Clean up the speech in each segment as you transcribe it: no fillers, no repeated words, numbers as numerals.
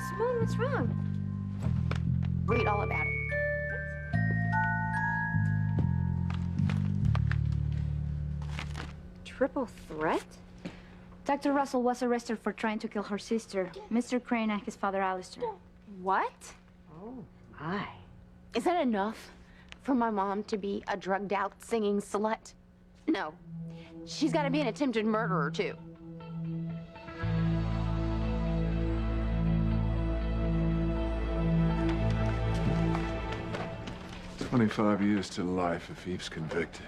Simone, what's wrong? Read all about it. Triple threat? Dr. Russell was arrested for trying to kill her sister, Mr. Crane, and his father, Alistair. What? Oh, my. Is that enough for my mom to be a drugged out singing slut? No. She's got to be an attempted murderer, too. "25 years to life if Eve's convicted.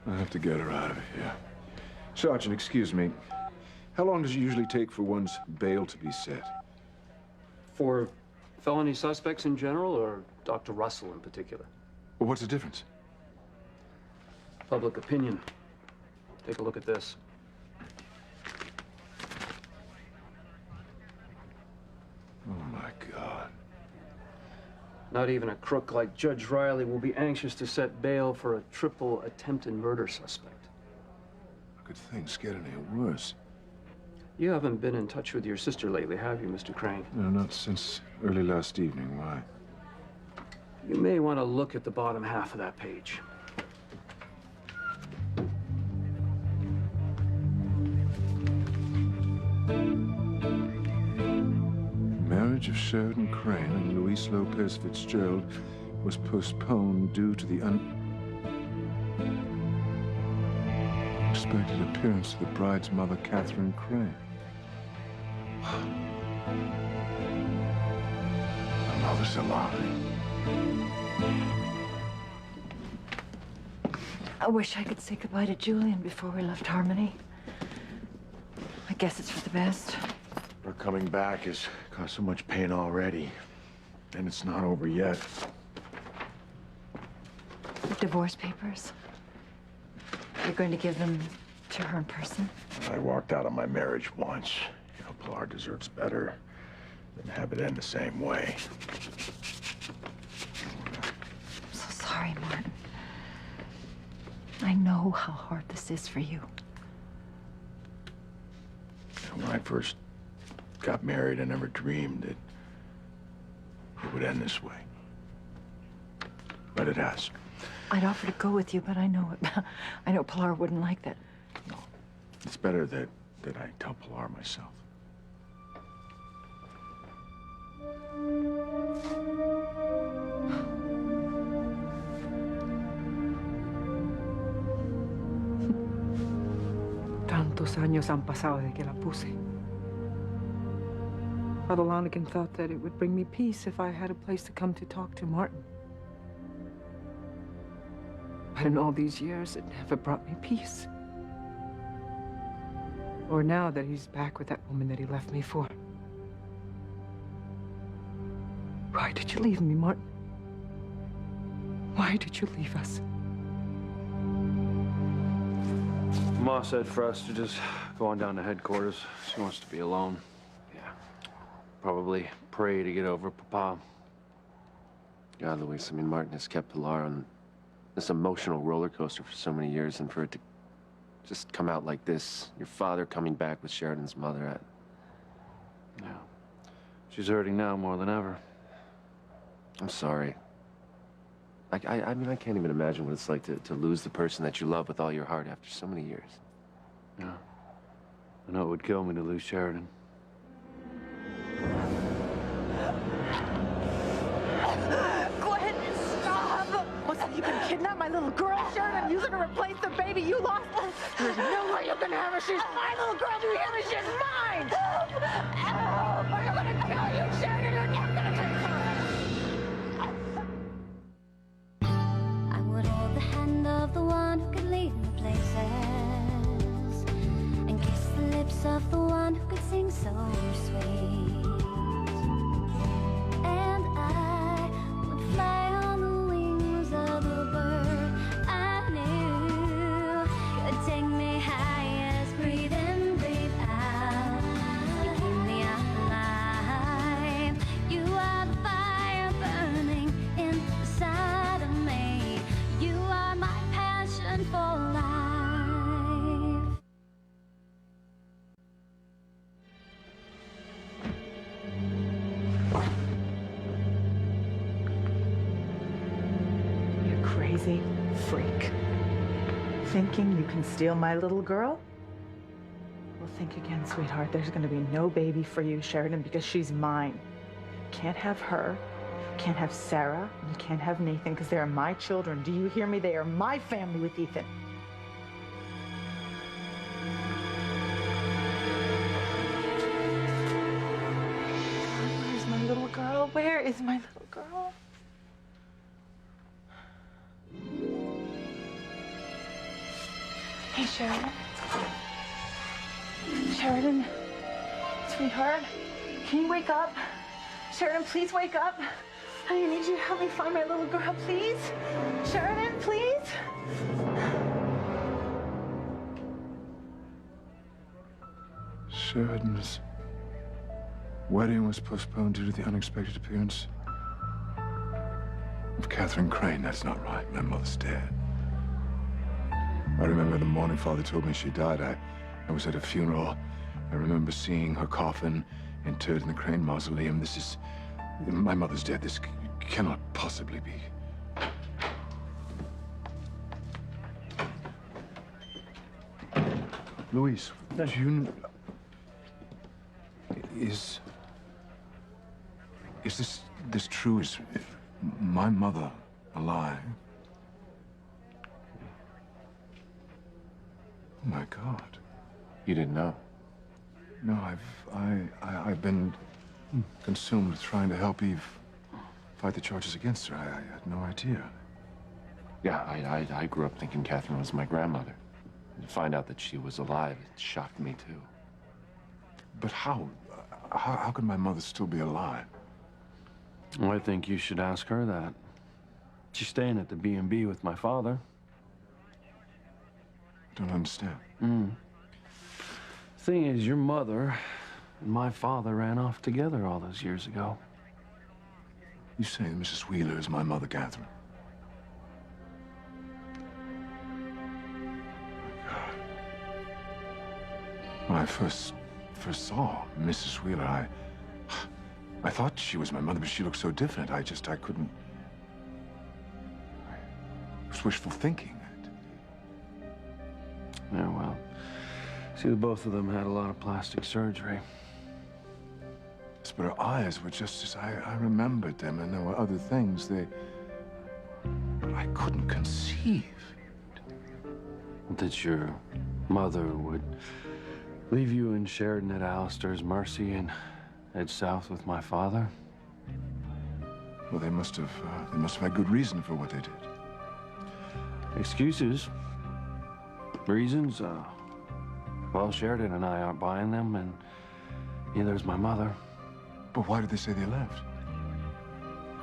I have to get her out of here. Sergeant, excuse me. How long does it usually take for one's bail to be set? For felony suspects in general, or Dr. Russell in particular? Well, what's the difference? Public opinion. Take a look at this. Oh, my God. Not even a crook like Judge Riley will be anxious to set bail for a triple attempted murder suspect. How could things get any worse? You haven't been in touch with your sister lately, have you, Mr. Crane? No, not since early last evening. Why? You may want to look at the bottom half of that page. Marriage of Sheridan Crane and Luis Lopez Fitzgerald was postponed due to the unexpected appearance of the bride's mother, Catherine Crane. Her mother's alive. I wish I could say goodbye to Julian before we left Harmony. I guess it's for the best. Her coming back has caused so much pain already. And it's not over yet. The divorce papers. You're going to give them to her in person? I walked out on my marriage once. You know, Pilar deserves better than have it end the same way. I'm so sorry, Martin. I know how hard this is for you. When I first got married, I never dreamed that it would end this way. But it has. I'd offer to go with you, but I know it. I know Pilar wouldn't like that. No. It's better that I tell Pilar myself. Tantos años han pasado de que la puse. Father Lonigan thought that it would bring me peace if I had a place to come to talk to Martin. But in all these years, it never brought me peace. Or now that he's back with that woman that he left me for. Why did you leave me, Martin? Why did you leave us? Ma said for us to just go on down to headquarters. She wants to be alone. Yeah. Probably pray to get over Papa. God, Luis, I mean, Martin has kept Pilar on this emotional roller coaster for so many years, and for it to just come out like this, your father coming back with Sheridan's mother, Yeah. She's hurting now more than ever. I'm sorry. I mean, I can't even imagine what it's like to lose the person that you love with all your heart after so many years. Yeah. I know it would kill me to lose Sheridan. Glenn, stop! What's that? You gonna kidnap my little girl, Sheridan? Use her to replace the baby you lost? There's no way you can have her. She's my little girl. Do you hear me? She's mine! Help! Help! Or you're gonna kill you, Sheridan! You're never gonna take her! I would hold the hand of the one who could lead me places and kiss the lips of the one who could sing so sweet. And I would fly on the wings of a bird I knew could take me high as breathe in, breathe out. You keep me alive. You are the fire burning inside of me. You are my passion for life. crazy freak. Thinking you can steal my little girl? Well, think again, sweetheart. There's gonna be no baby for you, Sheridan, because she's mine. Can't have her, can't have Sarah, and you can't have Nathan, because they are my children. Do you hear me? They are my family with Ethan. Where's my little girl? Where is my little girl? Hey, Sheridan. Sheridan, sweetheart, can you wake up? Sheridan, please wake up. I need you to help me find my little girl, please. Sheridan, please. Sheridan's wedding was postponed due to the unexpected appearance of Catherine Crane. That's not right. My mother's dead. I remember the morning Father told me she died. I was at a funeral. I remember seeing her coffin interred in the Crane mausoleum. This is... my mother's dead. This cannot possibly be. Luis, do you... Is this true? Is my mother alive? Oh my God. You didn't know? No, I've been consumed with trying to help Eve fight the charges against her. I had no idea. Yeah, I grew up thinking Catherine was my grandmother. And to find out that she was alive, it shocked me too. But how? How could my mother still be alive? Well, I think you should ask her that. She's staying at the B&B with my father. I don't understand. Thing is, your mother and my father ran off together all those years ago. You say that Mrs. Wheeler is my mother, Catherine? My God. When I first saw Mrs. Wheeler, I thought she was my mother, but she looked so different. I couldn't... It was wishful thinking. Yeah, well, see, both of them had a lot of plastic surgery. Yes, but her eyes were just as I remembered them, and there were other things but I couldn't conceive. That your mother would leave you and Sheridan at Alistair's mercy and head south with my father? Well, they must have had good reason for what they did. Excuses. Reasons, well, Sheridan and I aren't buying them, and neither is my mother. But why did they say they left?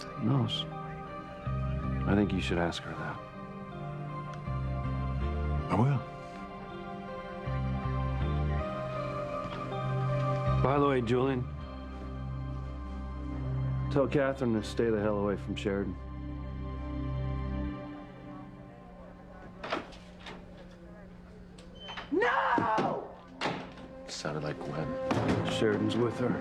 Who knows? I think you should ask her that. I will. By the way, Julian, tell Catherine to stay the hell away from Sheridan. No! Sounded like Gwen. Sheridan's with her.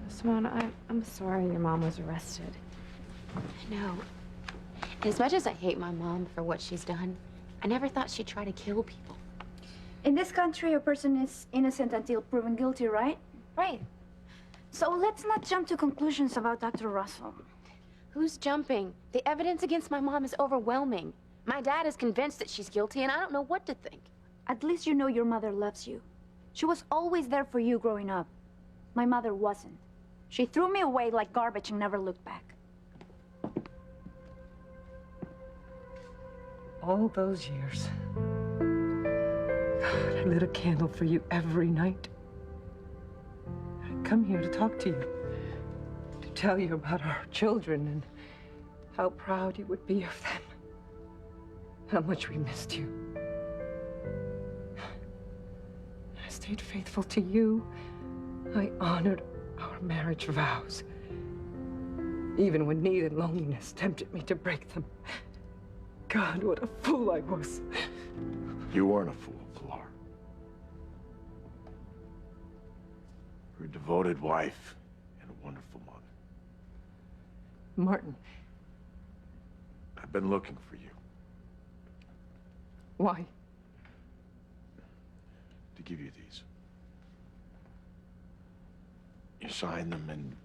Simone, I'm sorry your mom was arrested. I know. And as much as I hate my mom for what she's done, I never thought she'd try to kill people. In this country, a person is innocent until proven guilty, right? Right. So let's not jump to conclusions about Dr. Russell. Who's jumping? The evidence against my mom is overwhelming. My dad is convinced that she's guilty, and I don't know what to think. At least you know your mother loves you. She was always there for you growing up. My mother wasn't. She threw me away like garbage and never looked back. All those years. God, I lit a candle for you every night. I'd come here to talk to you, to tell you about our children and how proud you would be of them, how much we missed you. I stayed faithful to you. I honored our marriage vows, even when need and loneliness tempted me to break them. God, what a fool I was. You weren't a fool, Pilar. You're a devoted wife and a wonderful mother. Martin, I've been looking for you why? to give you these. You sign them and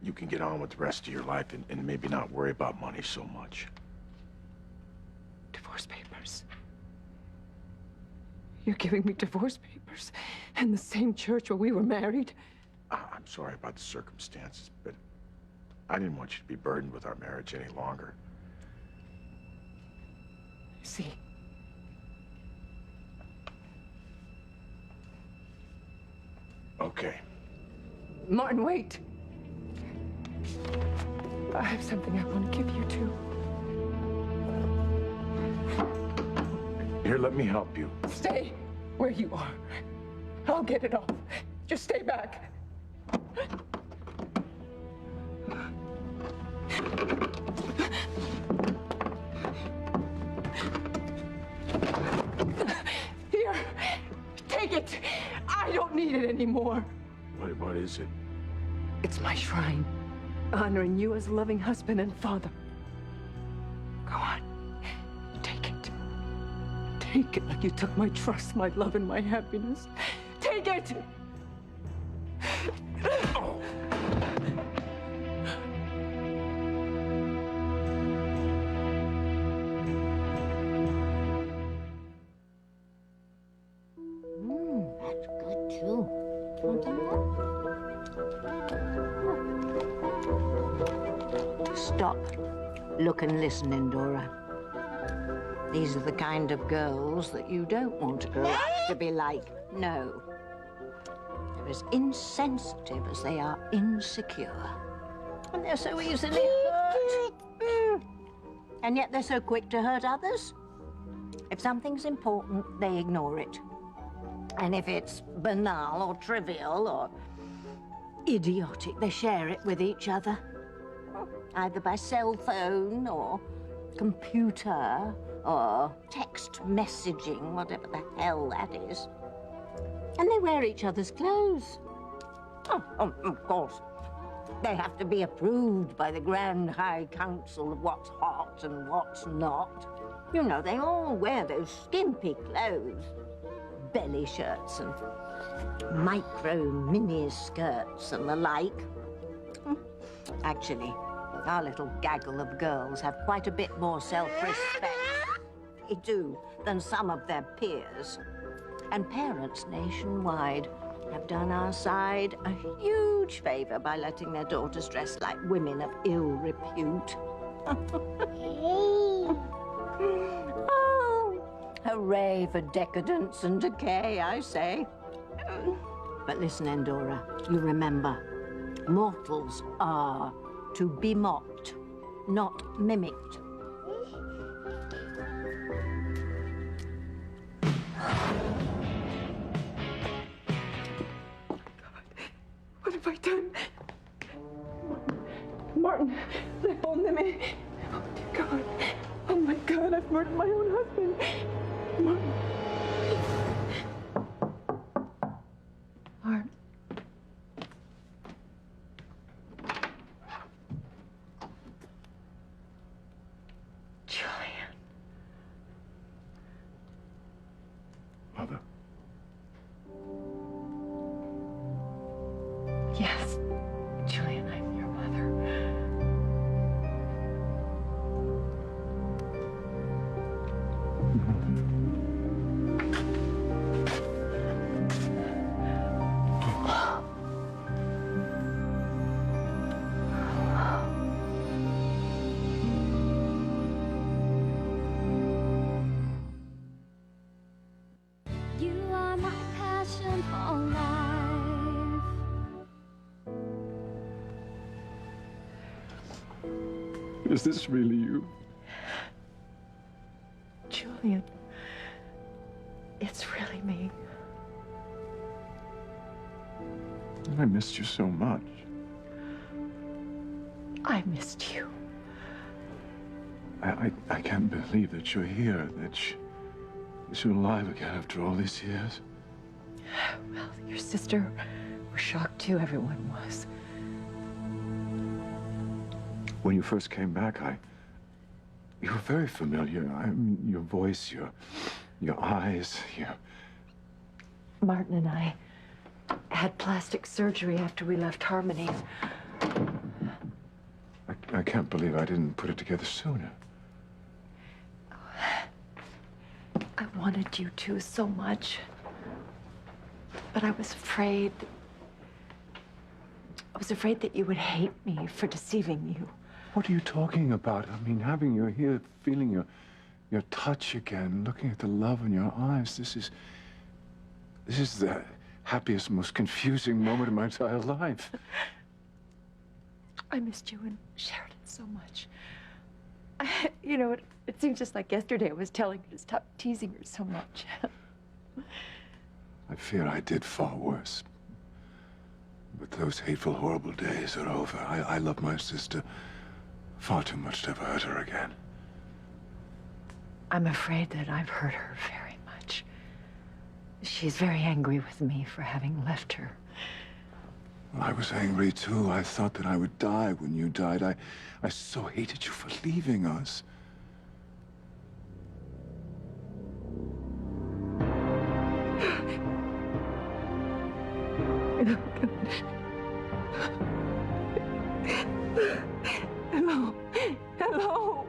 you can get on with the rest of your life and maybe not worry about money so much. Divorce papers. You're giving me divorce papers in the same church where we were married? I'm sorry about the circumstances, but I didn't want you to be burdened with our marriage any longer. See. Okay. Martin, wait. I have something I want to give you, too. Here, let me help you. Stay where you are. I'll get it off. Just stay back. Here, take it. I don't need it anymore. What is it? It's my shrine, honoring you as a loving husband and father. Go on, take it. Take it like you took my trust, my love, and my happiness. Take it! Oh. That's good too. Want some more? Stop. Look and listen, Endora. These are the kind of girls that you don't want to grow up to be like. No. They're as insensitive as they are insecure. And they're so easily hurt. And yet they're so quick to hurt others. If something's important, they ignore it. And if it's banal or trivial or idiotic, they share it with each other. Either by cell phone or computer or text messaging, whatever the hell that is. And they wear each other's clothes. Oh, of course. They have to be approved by the Grand High Council of what's hot and what's not. You know, they all wear those skimpy clothes. Belly shirts and micro mini skirts and the like. Actually, our little gaggle of girls have quite a bit more self-respect, they do, than some of their peers. And parents nationwide have done our side a huge favor by letting their daughters dress like women of ill repute. Oh, hooray for decadence and decay, I say. But listen, Endora, you remember, mortals are to be mocked, not mimicked. What have I done? Martin, responde me. Oh, dear God. Oh, my God, I've murdered my own husband. Martin. Martin. Julian. Mother. Yes, Julian, I'm your mother. You are my passion for life. Is this really you? Julian, it's really me. I missed you so much. I missed you. I can't believe that you're here, that you're alive again after all these years. Well, your sister was shocked too. Everyone was. When you first came back, you were very familiar. I mean, your voice, your eyes, Martin and I had plastic surgery after we left Harmony. I can't believe I didn't put it together sooner. I wanted you to so much. But I was afraid. I was afraid that you would hate me for deceiving you. What are you talking about? I mean, having you here, feeling your touch again, looking at the love in your eyes, this is the happiest, most confusing moment of my entire life. I missed you and Sheridan so much. It seems just like yesterday I was telling you to stop teasing her so much. I fear I did far worse. But those hateful, horrible days are over. I love my sister far too much to ever hurt her again. I'm afraid that I've hurt her very much. She's very angry with me for having left her. Well, I was angry too. I thought that I would die when you died. I so hated you for leaving us. Hello? Hello?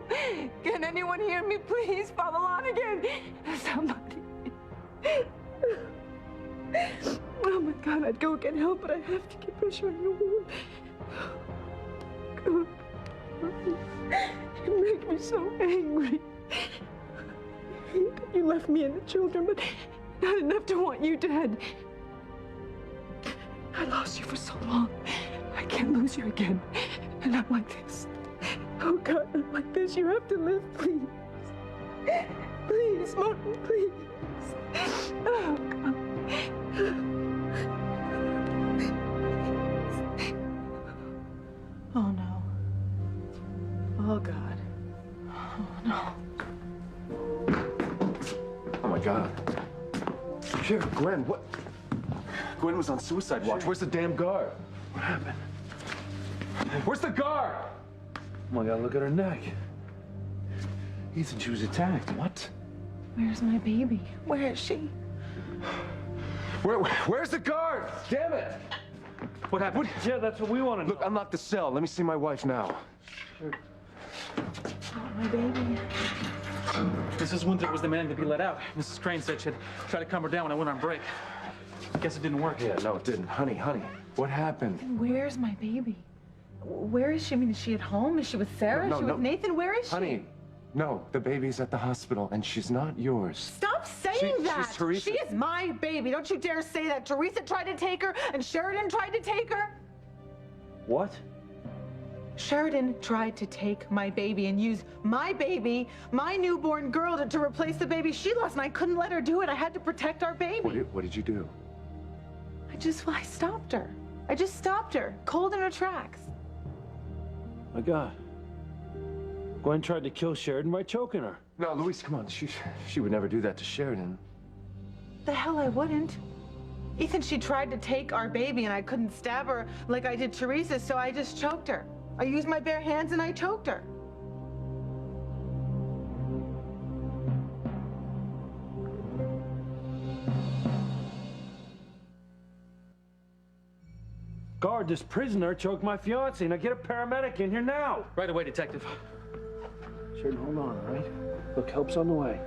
Can anyone hear me, please? Father Lonigan! Somebody. Oh my God, I'd go get help, but I have to keep pressure on your wound. God. You make me so angry. You left me and the children, but not enough to want you dead. I lost you for so long. I can't lose you again. And not like this. Oh, God, not like this. You have to live, please. Please, Martin, please. Oh, God. Oh, no. Oh, God. Oh, no. Oh, my God. Sheriff, Gwen, what? Gwen was on suicide watch. Where's the damn guard? What happened? Where's the guard? Oh my God, look at her neck. Ethan, she was attacked. What? Where's my baby? Where is she? Where's the guard? Damn it! What happened? Yeah, that's what we want to know. Look, unlock the cell. Let me see my wife now. Oh, my baby. Mrs. Winthrop was demanding to be let out. Mrs. Crane said she'd try to calm her down when I went on break. Guess it didn't work. Yeah, no, it didn't. Honey, what happened? Where's my baby? Where is she? I mean, is she at home? Is she with Sarah? No, is she with Nathan? Where is she? Honey, no, the baby's at the hospital, and she's not yours. Stop saying that! She's Teresa. She is my baby. Don't you dare say that. Teresa tried to take her, and Sheridan tried to take her. What? Sheridan tried to take my baby and use my baby, my newborn girl, to replace the baby she lost, and I couldn't let her do it. I had to protect our baby. What did you do? I stopped her. I just stopped her, cold in her tracks. My God. Gwen tried to kill Sheridan by choking her. No, Louise, come on. She would never do that to Sheridan. The hell I wouldn't. Ethan, she tried to take our baby, and I couldn't stab her like I did Teresa, so I just choked her. I used my bare hands and I choked her. Guard, this prisoner choked my fiancée. Now get a paramedic in here now. Right away, Detective. Sheridan, hold on, all right? Look, help's on the way.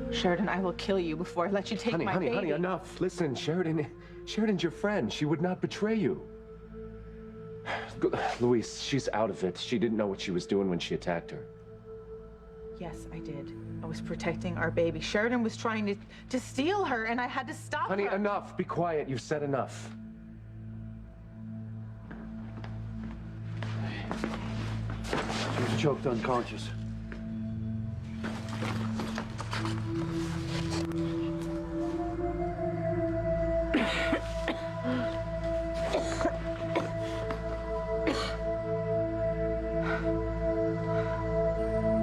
Sheridan, I will kill you before I let you take my baby. Honey, enough. Listen, Sheridan's your friend. She would not betray you. Louise, she's out of it. She didn't know what she was doing when she attacked her. Yes, I did. I was protecting our baby. Sheridan was trying to steal her, and I had to stop her. Honey, enough. Be quiet. You've said enough. She was choked unconscious.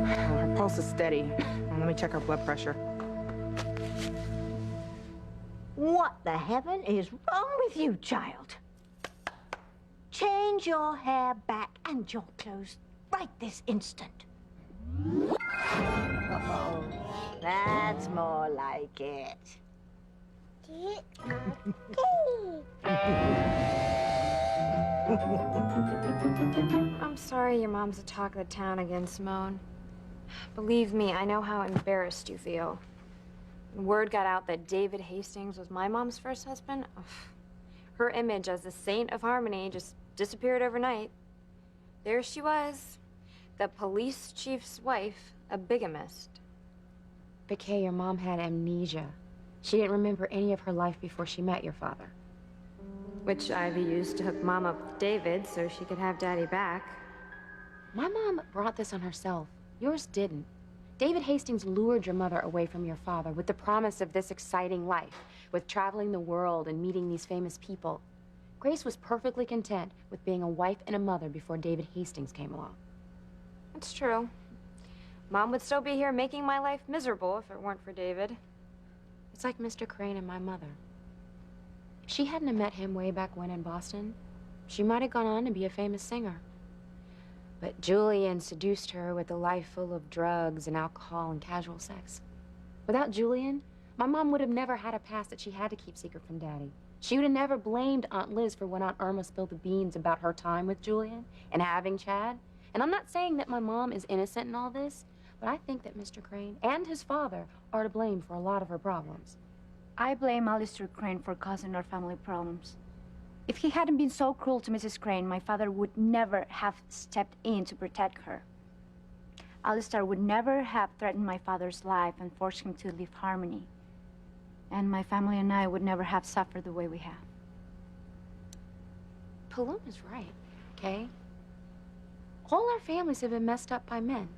Her pulse is steady. Let me check her blood pressure. What the heaven is wrong with you, child? Change your hair back and your clothes right this instant. Oh, that's more like it. I'm sorry your mom's the talk of the town again, Simone. Believe me, I know how embarrassed you feel. When word got out that David Hastings was my mom's first husband, her image as the saint of Harmony just disappeared overnight. There she was, the police chief's wife, a bigamist. But Kay, your mom had amnesia. She didn't remember any of her life before she met your father. Which Ivy used to hook Mom up with David so she could have Daddy back. My mom brought this on herself. Yours didn't. David Hastings lured your mother away from your father with the promise of this exciting life, with traveling the world and meeting these famous people. Grace was perfectly content with being a wife and a mother before David Hastings came along. That's true. Mom would still be here making my life miserable if it weren't for David. It's like Mr. Crane and my mother. If she hadn't have met him way back when in Boston, she might have gone on to be a famous singer. But Julian seduced her with a life full of drugs and alcohol and casual sex. Without Julian, my mom would have never had a past that she had to keep secret from Daddy. She would have never blamed Aunt Liz for when Aunt Irma spilled the beans about her time with Julian and having Chad. And I'm not saying that my mom is innocent in all this, but I think that Mr. Crane and his father are to blame for a lot of her problems. I blame Alistair Crane for causing our family problems. If he hadn't been so cruel to Mrs. Crane, my father would never have stepped in to protect her. Alistair would never have threatened my father's life and forced him to leave Harmony. And my family and I would never have suffered the way we have. Paluma's right, okay? All our families have been messed up by men.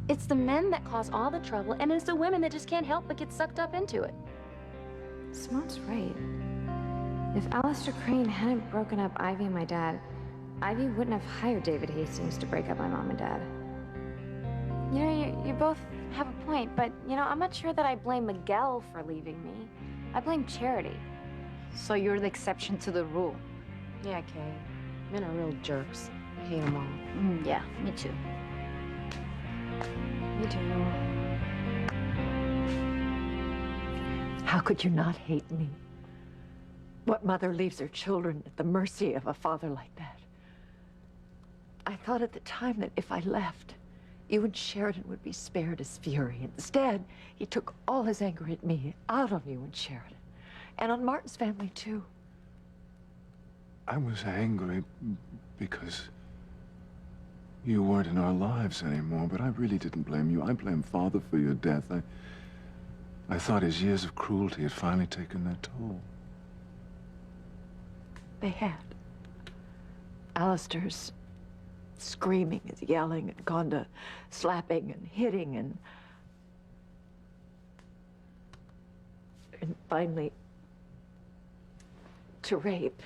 It's the men that cause all the trouble, and it's the women that just can't help but get sucked up into it. Simone's right. If Alistair Crane hadn't broken up Ivy and my dad, Ivy wouldn't have hired David Hastings to break up my mom and dad. You know, you both have a point, but, you know, I'm not sure that I blame Miguel for leaving me. I blame Charity. So you're the exception to the rule. Yeah, Kay. Men are real jerks. I hate them all. Yeah, me too. Me too. How could you not hate me? What mother leaves her children at the mercy of a father like that? I thought at the time that if I left, you and Sheridan would be spared his fury. Instead, he took all his anger at me out on you and Sheridan. And on Martin's family, too. I was angry because you weren't in our lives anymore, but I really didn't blame you. I blamed Father for your death. I thought his years of cruelty had finally taken their toll. They had. Alistair's screaming and yelling and gone to slapping and hitting and finally to rape.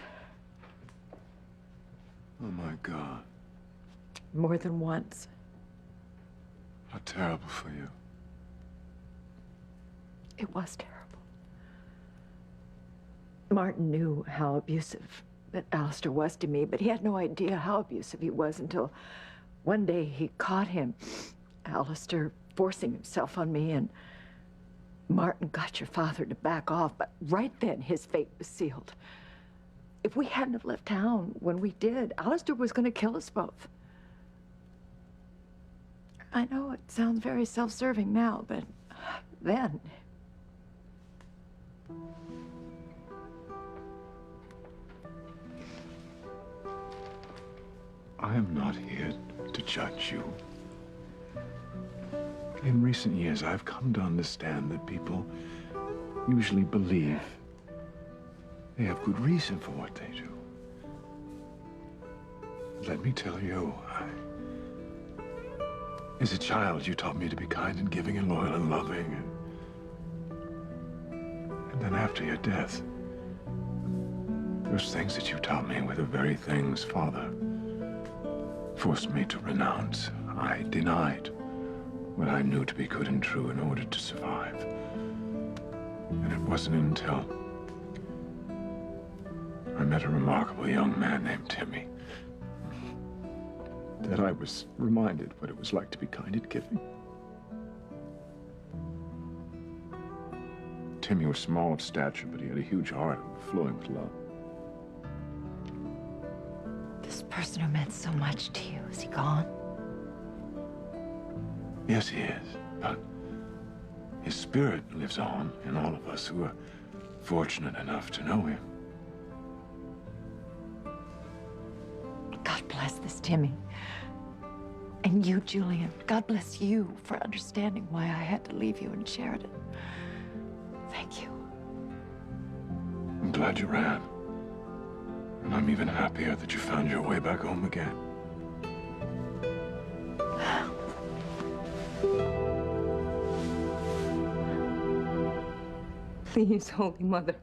Oh, my God. More than once. How terrible for you. It was terrible. Martin knew how abusive that Alistair was to me, but he had no idea how abusive he was until one day he caught him, Alistair, forcing himself on me, and Martin got your father to back off, but right then his fate was sealed. If we hadn't have left town when we did, Alistair was going to kill us both. I know it sounds very self-serving now, but then... I am not here to judge you. In recent years, I've come to understand that people usually believe they have good reason for what they do. Let me tell you, as a child, you taught me to be kind and giving and loyal and loving. And then after your death, those things that you taught me were the very things Father forced me to renounce. I denied what I knew to be good and true in order to survive. And it wasn't until I met a remarkable young man named Timmy that I was reminded what it was like to be kind and giving. Timmy was small of stature, but he had a huge heart overflowing with love. This person who meant so much to you, is he gone? Yes, he is, but his spirit lives on in all of us who are fortunate enough to know him. God bless this Timmy. And you, Julian. God bless you for understanding why I had to leave you in Sheridan. Thank you. I'm glad you ran. And I'm even happier that you found your way back home again. Please, Holy Mother,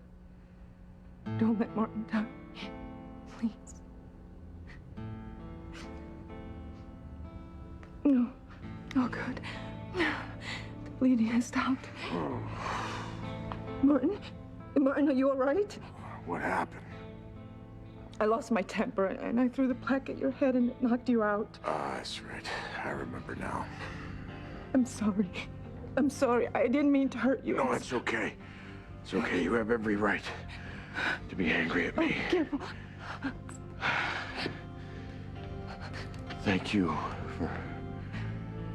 don't let Martin die. Please. No. Oh, good. The bleeding has stopped. Martin? Martin, are you all right? What happened? I lost my temper and I threw the plaque at your head and it knocked you out. Ah, that's right. I remember now. I'm sorry. I'm sorry. I didn't mean to hurt you. No, it's okay. It's okay. You have every right to be angry at me. Oh, careful. Thank you for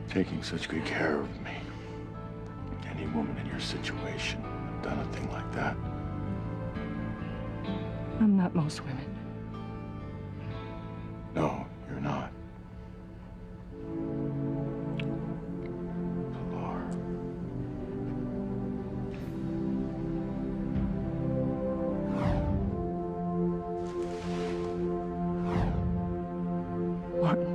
taking such good care of me. Any woman in your situation would have done a thing like that. I'm not most women. No, you're not. Pilar. Martin.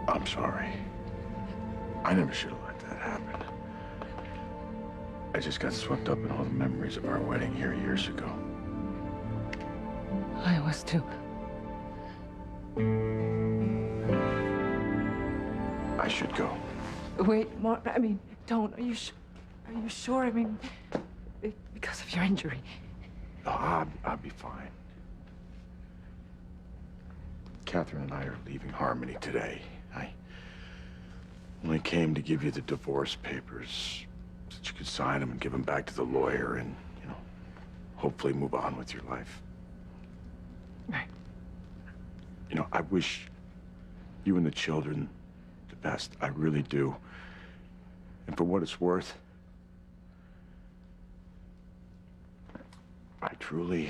I'm sorry. I never should have let that happen. I just got swept up in all the memories of our wedding here years ago. I was too. I should go. Wait, Martin, I mean, don't. Are you sure? I mean, because of your injury. No, I'll be fine. Catherine and I are leaving Harmony today. I only came to give you the divorce papers so that you could sign them and give them back to the lawyer and, hopefully move on with your life. Right. I wish you and the children the best. I really do. And for what it's worth, I truly...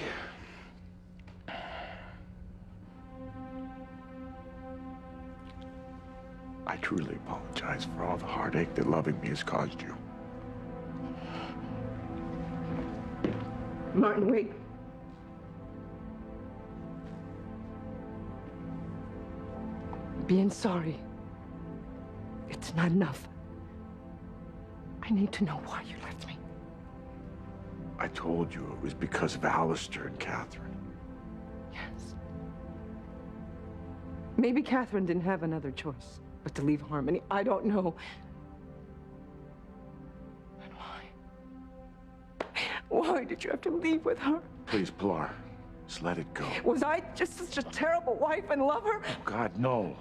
I truly apologize for all the heartache that loving me has caused you. Martin, wait. Being sorry, it's not enough. I need to know why you left me. I told you it was because of Alistair and Catherine. Yes. Maybe Catherine didn't have another choice but to leave Harmony. I don't know. And why? Why did you have to leave with her? Please, Pilar, just let it go. Was I just such a terrible wife and lover? Oh, God, no.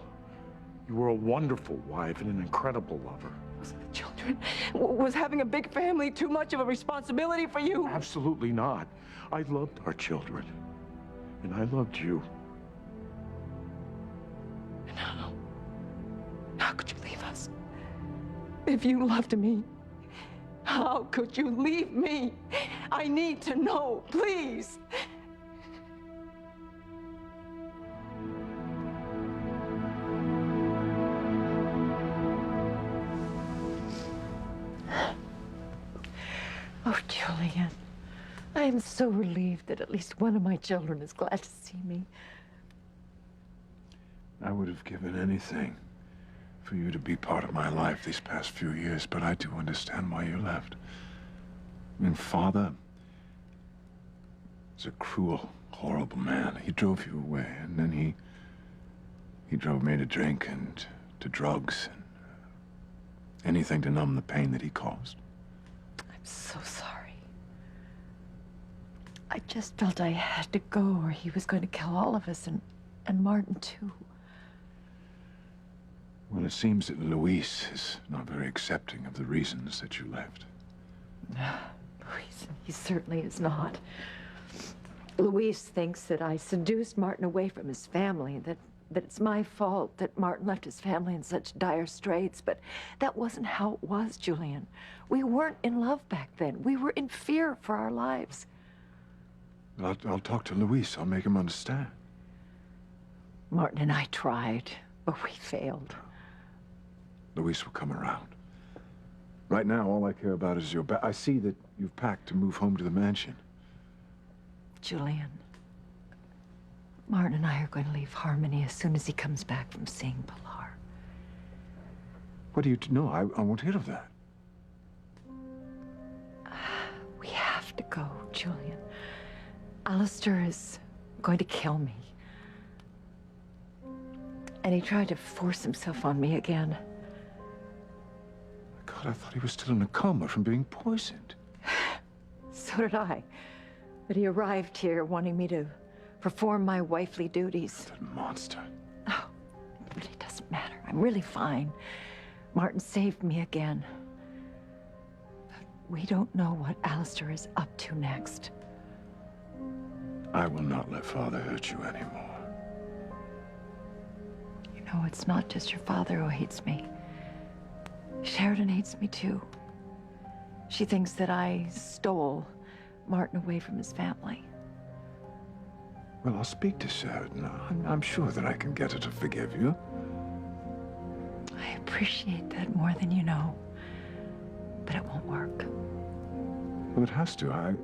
You were a wonderful wife and an incredible lover. Was the children? Was having a big family too much of a responsibility for you? Absolutely not. I loved our children. And I loved you. And how could you leave us? If you loved me, how could you leave me? I need to know, please. Oh, Julian, I am so relieved that at least one of my children is glad to see me. I would have given anything for you to be part of my life these past few years, but I do understand why you left. I mean, Father is a cruel, horrible man. He drove you away, and then he drove me to drink and to drugs and anything to numb the pain that he caused. I'm so sorry. I just felt I had to go or he was going to kill all of us, and Martin too. Well, it seems that Luis is not very accepting of the reasons that you left. Luis, he certainly is not. Luis thinks that I seduced Martin away from his family, that it's my fault that Martin left his family in such dire straits, but that wasn't how it was, Julian. We weren't in love back then. We were in fear for our lives. I'll talk to Luis. I'll make him understand. Martin and I tried, but we failed. Luis will come around. Right now, all I care about is your back. I see that you've packed to move home to the mansion. Julian, Martin and I are going to leave Harmony as soon as he comes back from seeing Pilar. What do you... No, I won't hear of that. We have to go, Julian. Alistair is going to kill me. And he tried to force himself on me again. God, I thought he was still in a coma from being poisoned. So did I. But he arrived here wanting me to perform my wifely duties. That monster. Oh, it really doesn't matter. I'm really fine. Martin saved me again. But we don't know what Alistair is up to next. I will not let Father hurt you anymore. You know, it's not just your father who hates me. Sheridan hates me too. She thinks that I stole Martin away from his family. Well, I'll speak to Sheridan. I'm sure that I can get her to forgive you. I appreciate that more than you know. But it won't work. Well, it has to. I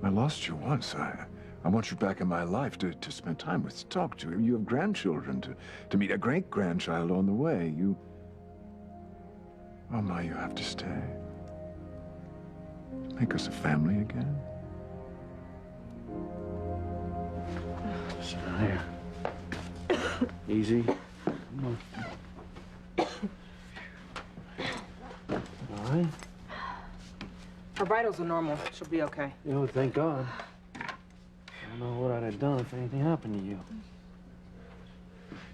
lost you once. I want you back in my life to spend time with, to talk to. You have grandchildren, to meet a great-grandchild on the way. Oh, Ma, you have to stay. Make us a family again. Sit down here. Easy. Come on. All right. Her vitals are normal. She'll be okay. Oh, thank God. I don't know what I'd have done if anything happened to you.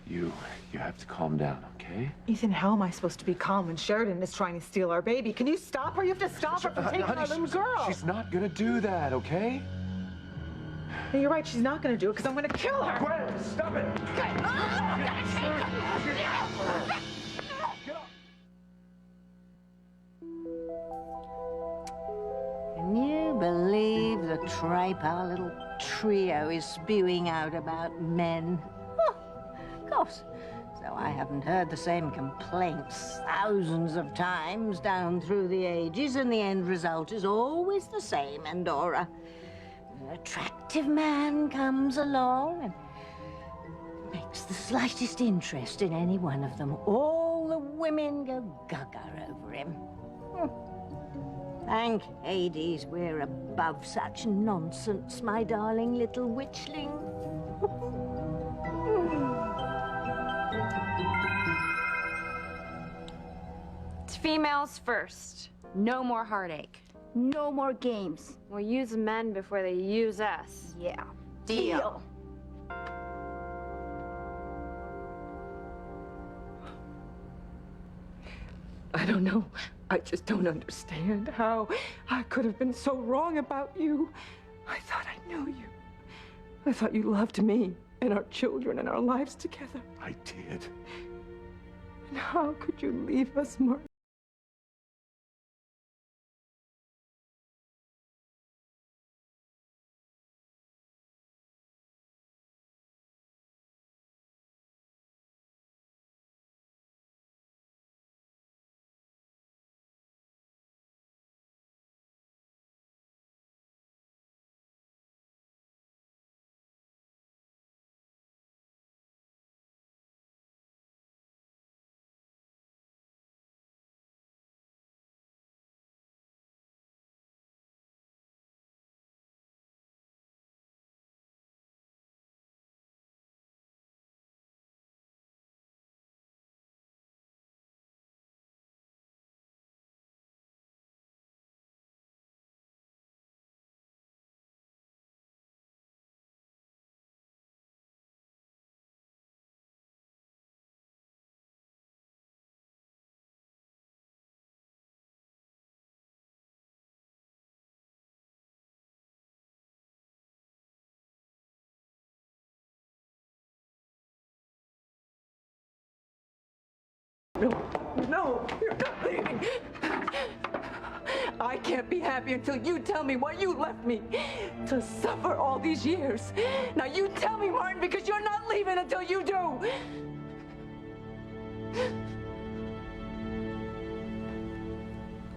You have to calm down, okay? Ethan, how am I supposed to be calm when Sheridan is trying to steal our baby? Can you stop her? You have to stop her from taking our little girl. She's not gonna do that, okay? And you're right, she's not going to do it because I'm going to kill her. Gwen, stop it! Can you believe the tripe our little trio is spewing out about men? Of course. So I haven't heard the same complaints thousands of times down through the ages, and the end result is always the same, Endora. An attractive man comes along and makes the slightest interest in any one of them. All the women go gaga over him. Thank Hades we're above such nonsense, my darling little witchling. It's females first. No more heartache. No more games. We'll use men before they use us. Yeah. Deal. I don't know. I just don't understand how I could have been so wrong about you. I thought I knew you. I thought you loved me and our children and our lives together. I did. And how could you leave us, Martin? No, you're not leaving. I can't be happy until you tell me why you left me to suffer all these years. Now you tell me, Martin, because you're not leaving until you do.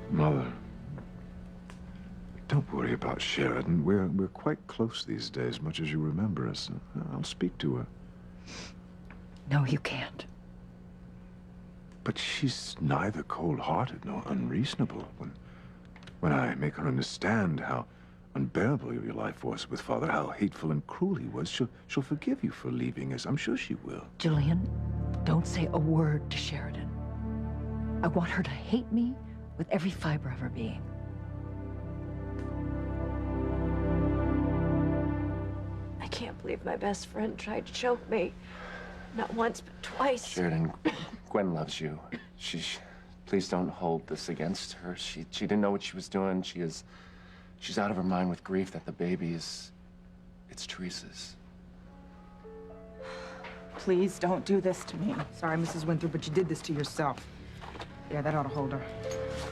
Mother, don't worry about Sheridan. We're quite close these days, much as you remember us. I'll speak to her. No, you can't. But she's neither cold-hearted nor unreasonable. When I make her understand how unbearable your life was with Father, how hateful and cruel he was, she'll forgive you for leaving us. I'm sure she will. Julian, don't say a word to Sheridan. I want her to hate me with every fiber of her being. I can't believe my best friend tried to choke me. Not once, but twice. Sheridan, Gwen loves you. Please don't hold this against her. She didn't know what she was doing. She's out of her mind with grief that the baby is... it's Teresa's. Please don't do this to me. Sorry, Mrs. Winthrop, but you did this to yourself. Yeah, that ought to hold her.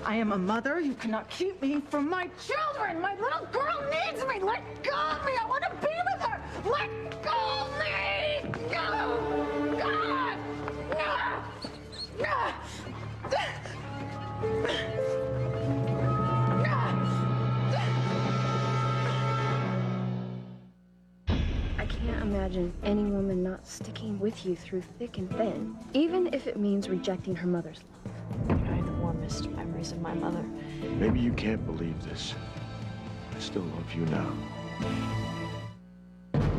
I am a mother. You cannot keep me from my children. My little girl needs me. Let go of me. I want to be with her. Let go of me. Go. God. I can't imagine any woman not sticking with you through thick and thin, even if it means rejecting her mother's love. I have the warmest memories of my mother. Maybe you can't believe this. I still love you now.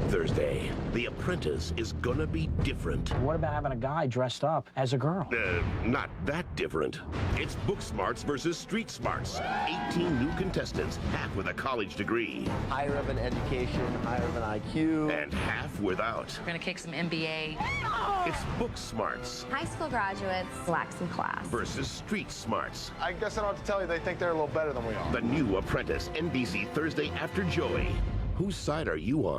Thursday, The Apprentice is gonna be different. What about having a guy dressed up as a girl? Not that different. It's Book Smarts versus Street Smarts. 18 new contestants, half with a college degree. Higher of an education, higher of an IQ. And half without. We're gonna kick some MBA. It's Book Smarts High school graduates, lacks in class. versus Street Smarts. I guess I don't have to tell you, they think they're a little better than we are. The new Apprentice, NBC Thursday after Joey. Whose side are you on?